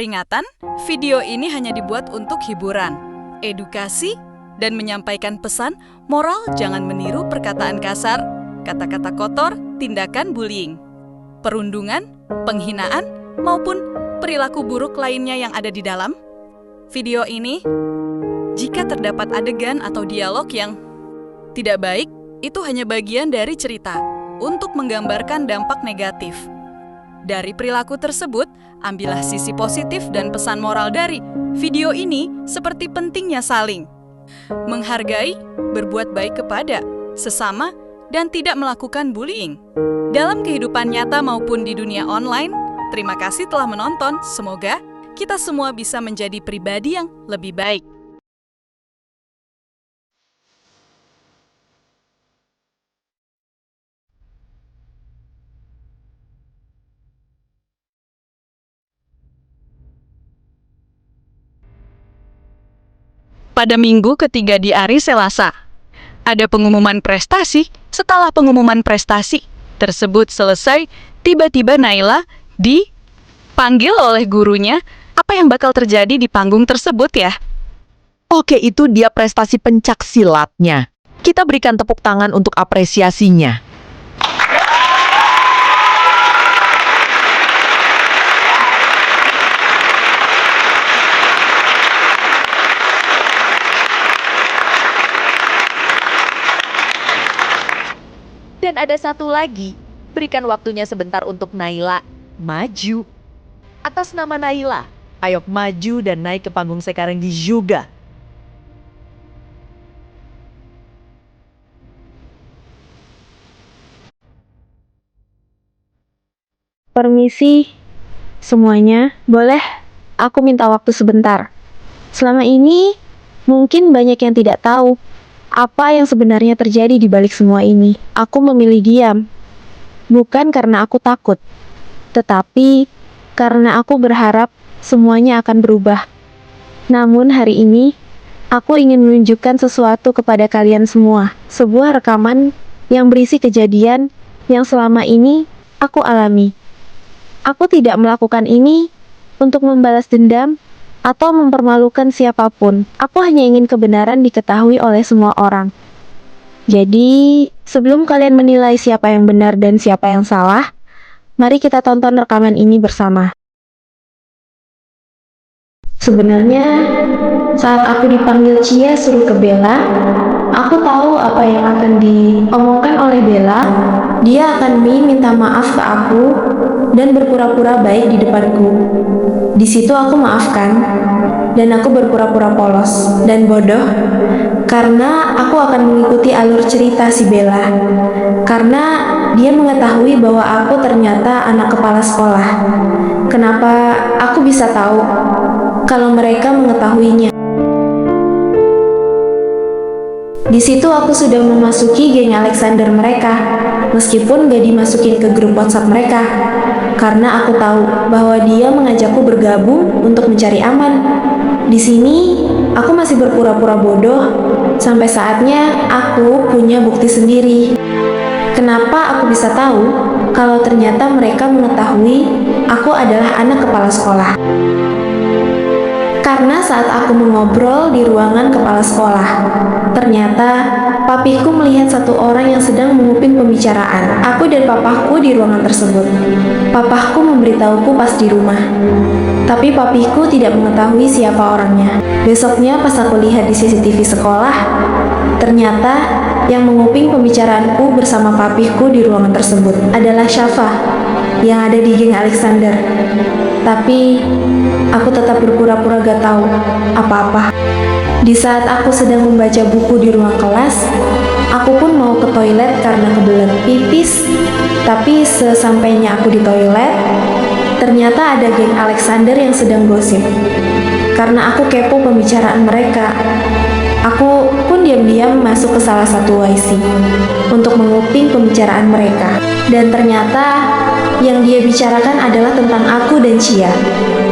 peringatan, video ini hanya dibuat untuk hiburan, edukasi, dan menyampaikan pesan moral jangan meniru perkataan kasar, kata-kata kotor, tindakan bullying, perundungan, penghinaan, maupun perilaku buruk lainnya yang ada di dalam. Video ini, jika terdapat adegan atau dialog yang tidak baik, itu hanya bagian dari cerita untuk menggambarkan dampak negatif. Dari perilaku tersebut, ambillah sisi positif dan pesan moral dari video ini seperti pentingnya saling menghargai, berbuat baik kepada sesama, dan tidak melakukan bullying. Dalam kehidupan nyata maupun di dunia online, terima kasih telah menonton. Semoga kita semua bisa menjadi pribadi yang lebih baik. Pada minggu ketiga di hari Selasa, ada pengumuman prestasi. Setelah pengumuman prestasi tersebut selesai, tiba-tiba Naila dipanggil oleh gurunya. Apa yang bakal terjadi di panggung tersebut ya? Oke, itu dia prestasi pencak silatnya. Kita berikan tepuk tangan untuk apresiasinya. Dan ada satu lagi, berikan waktunya sebentar untuk Naila maju. Atas nama Naila, ayo maju dan naik ke panggung sekarang juga. Permisi, semuanya. Boleh aku minta waktu sebentar? Selama ini, mungkin banyak yang tidak tahu apa yang sebenarnya terjadi di balik semua ini. Aku memilih diam, bukan karena aku takut, tetapi karena aku berharap semuanya akan berubah. Namun hari ini, aku ingin menunjukkan sesuatu kepada kalian semua. Sebuah rekaman yang berisi kejadian yang selama ini aku alami. Aku tidak melakukan ini untuk membalas dendam atau mempermalukan siapapun. Aku hanya ingin kebenaran diketahui oleh semua orang. Jadi, sebelum kalian menilai siapa yang benar dan siapa yang salah, mari kita tonton rekaman ini bersama. Sebenarnya, saat aku dipanggil Cia suruh ke Bella, aku tahu apa yang akan diomongkan oleh Bella. Dia akan minta maaf ke aku dan berpura-pura baik di depanku. Di situ aku maafkan, dan aku berpura-pura polos dan bodoh karena aku akan mengikuti alur cerita si Bella. Karena dia mengetahui bahwa aku ternyata anak kepala sekolah. Kenapa aku bisa tahu kalau mereka mengetahuinya? Di situ aku sudah memasuki geng Alexander mereka, meskipun gak dimasukin ke grup WhatsApp mereka, karena aku tahu bahwa dia mengajakku bergabung untuk mencari aman. Di sini, aku masih berpura-pura bodoh, sampai saatnya aku punya bukti sendiri. Kenapa aku bisa tahu kalau ternyata mereka mengetahui aku adalah anak kepala sekolah? Karena saat aku mengobrol di ruangan kepala sekolah, ternyata papiku melihat satu orang yang sedang menguping pembicaraan aku dan papaku di ruangan tersebut. Papaku memberitahuku pas di rumah, tapi papiku tidak mengetahui siapa orangnya. Besoknya pas aku lihat di CCTV sekolah, ternyata yang menguping pembicaraanku bersama papiku di ruangan tersebut adalah Syafa yang ada di geng Alexander. Tapi aku tetap berpura-pura gak tahu apa-apa. Di saat aku sedang membaca buku di ruang kelas, aku pun mau ke toilet karena kebelet pipis. Tapi sesampainya aku di toilet, ternyata ada geng Alexander yang sedang gosip. Karena aku kepo pembicaraan mereka, aku pun diam-diam masuk ke salah satu YC untuk menguping pembicaraan mereka. Dan ternyata yang dia bicarakan adalah tentang aku dan Cia.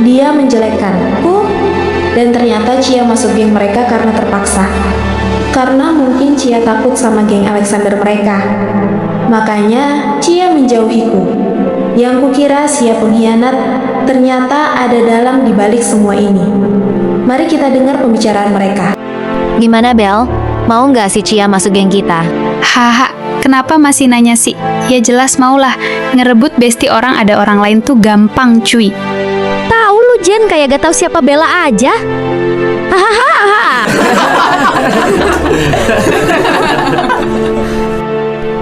Dia menjelekkanku, dan ternyata Cia masuk geng mereka karena terpaksa. Karena mungkin Cia takut sama geng Alexander mereka. Makanya Cia menjauhiku. Yang kukira siap pengkhianat, ternyata ada dalam dibalik semua ini. Mari kita dengar pembicaraan mereka. Gimana Bel? Mau nggak si Cia masuk geng kita? Haha, kenapa masih nanya sih? Ya jelas maulah, ngerebut besti orang ada orang lain tuh gampang cuy. Tahu lu Jen, kayak gak tahu siapa Bella aja. Hahaha.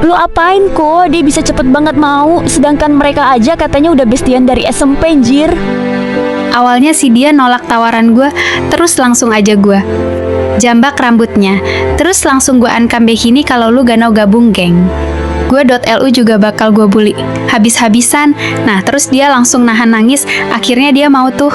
Lu apain kok? Dia bisa cepet banget mau, sedangkan mereka aja katanya udah bestian dari SMP anjir. Awalnya si dia nolak tawaran gue, terus langsung aja gue jambak rambutnya, terus langsung gue ancam Behini kalau lu gak mau gabung geng. Gue .lu juga bakal gue bully habis-habisan. Nah terus dia langsung nahan nangis, akhirnya dia mau tuh.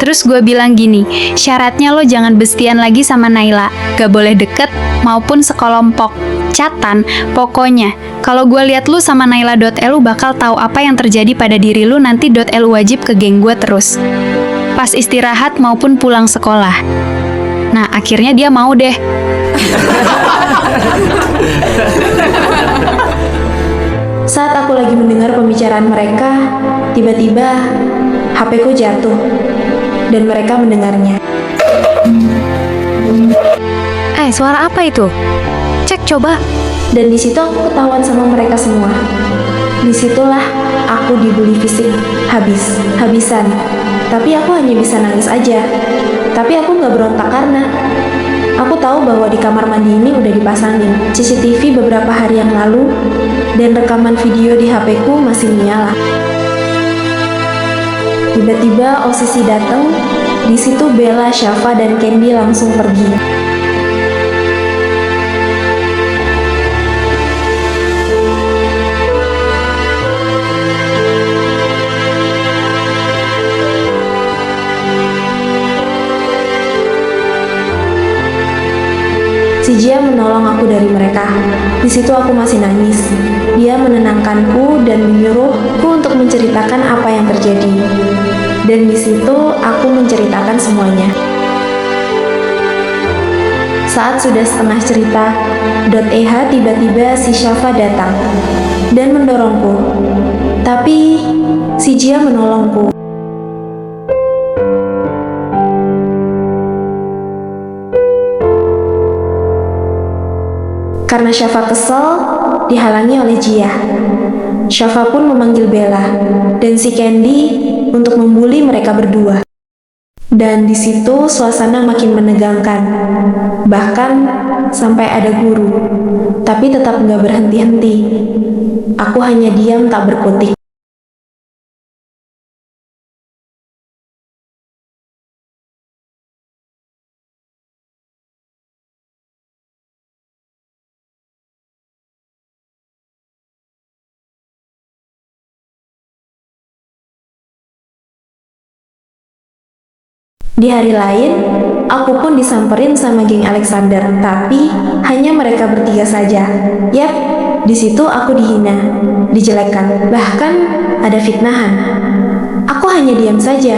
Terus gue bilang gini, syaratnya lo jangan bestian lagi sama Naila, gak boleh deket maupun sekelompok. Catan, pokoknya kalau gue lihat lu sama Naila.lu bakal tahu apa yang terjadi pada diri lu nanti. .lu wajib ke geng gue terus, pas istirahat maupun pulang sekolah. Nah akhirnya dia mau deh. Saat aku lagi mendengar pembicaraan mereka, tiba-tiba HP-ku jatuh dan mereka mendengarnya. Suara apa itu? Cek coba. Dan di situ aku ketahuan sama mereka semua. Disitulah aku dibully fisik habis-habisan. Tapi aku hanya bisa nangis aja. Tapi aku nggak berontak karena aku tahu bahwa di kamar mandi ini udah dipasangin CCTV beberapa hari yang lalu dan rekaman video di HP-ku masih menyala. Tiba-tiba OSISI datang. Di situ Bella, Syafa, dan Candy langsung pergi. Si Jia menolong aku dari mereka. Di situ aku masih nangis. Dia menenangkanku dan menyuruhku untuk menceritakan apa yang terjadi. Dan di situ aku menceritakan semuanya. Saat sudah setengah cerita, .eh tiba-tiba si Syafa datang dan mendorongku. Tapi si Jia menolongku. Karena Syafa kesel, dihalangi oleh Jia. Syafa pun memanggil Bella dan si Candy untuk membuli mereka berdua. Dan di situ suasana makin menegangkan. Bahkan sampai ada guru, tapi tetap nggak berhenti-henti. Aku hanya diam tak berkutik. Di hari lain, aku pun disamperin sama geng Alexander, tapi hanya mereka bertiga saja. Yap, di situ aku dihina, dijelekkan, bahkan ada fitnahan. Aku hanya diam saja,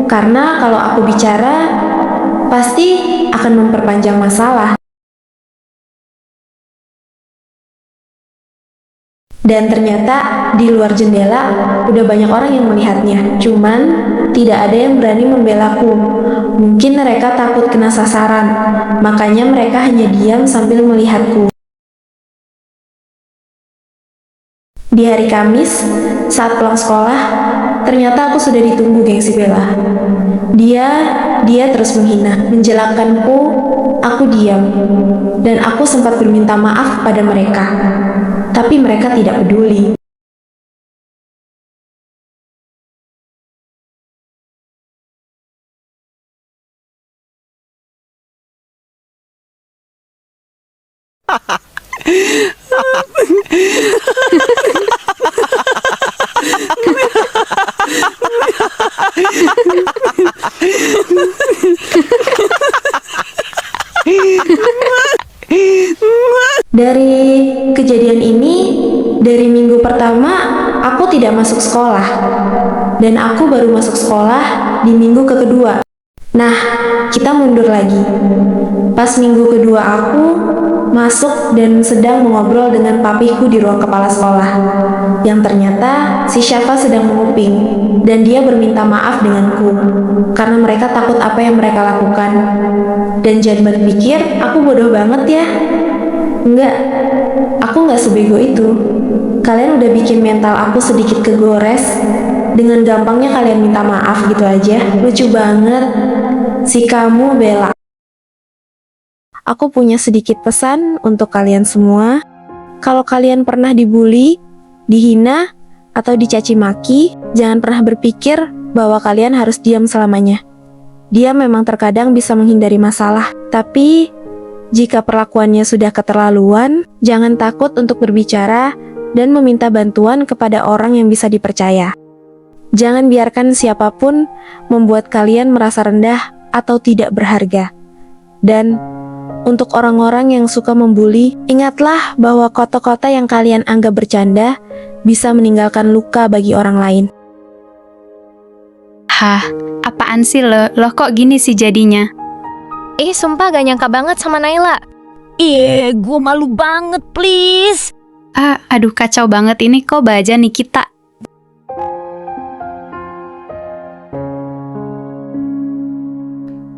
karena kalau aku bicara, pasti akan memperpanjang masalah. Dan ternyata di luar jendela udah banyak orang yang melihatnya. Cuman tidak ada yang berani membelaku. Mungkin mereka takut kena sasaran. Makanya mereka hanya diam sambil melihatku. Di hari Kamis, saat pulang sekolah, ternyata aku sudah ditunggu gengsi Bella. Dia terus menghina, menjelekkanku. Aku diam. Dan aku sempat berminta maaf pada mereka. Tapi mereka tidak peduli. Dari kejadian ini, dari minggu pertama aku tidak masuk sekolah, dan aku baru masuk sekolah di minggu kedua. Nah, kita mundur lagi. Pas minggu kedua aku masuk dan sedang mengobrol dengan papiku di ruang kepala sekolah. Yang ternyata si Syafa sedang menguping dan dia berminta maaf denganku karena mereka takut apa yang mereka lakukan. Dan jangan berpikir aku bodoh banget ya. Enggak, aku nggak sebego itu. Kalian udah bikin mental aku sedikit kegores. Dengan gampangnya kalian minta maaf gitu aja. Lucu banget. Si kamu Bella. Aku punya sedikit pesan untuk kalian semua. Kalau kalian pernah dibully, dihina, atau dicaci maki, jangan pernah berpikir bahwa kalian harus diam selamanya. Dia memang terkadang bisa menghindari masalah, tapi jika perlakuannya sudah keterlaluan, jangan takut untuk berbicara dan meminta bantuan kepada orang yang bisa dipercaya. Jangan biarkan siapapun membuat kalian merasa rendah atau tidak berharga. Dan untuk orang-orang yang suka membuli, ingatlah bahwa kata-kata yang kalian anggap bercanda bisa meninggalkan luka bagi orang lain. Hah, apaan sih lo? Lo kok gini sih jadinya? Sumpah gak nyangka banget sama Naila. Gue malu banget, please. Aduh kacau banget ini kok Baja nih kita.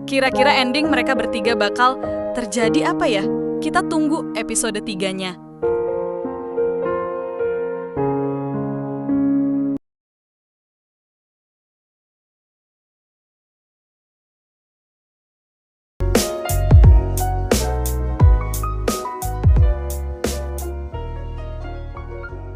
Kira-kira ending mereka bertiga bakal terjadi apa ya? Kita tunggu episode 3-nya.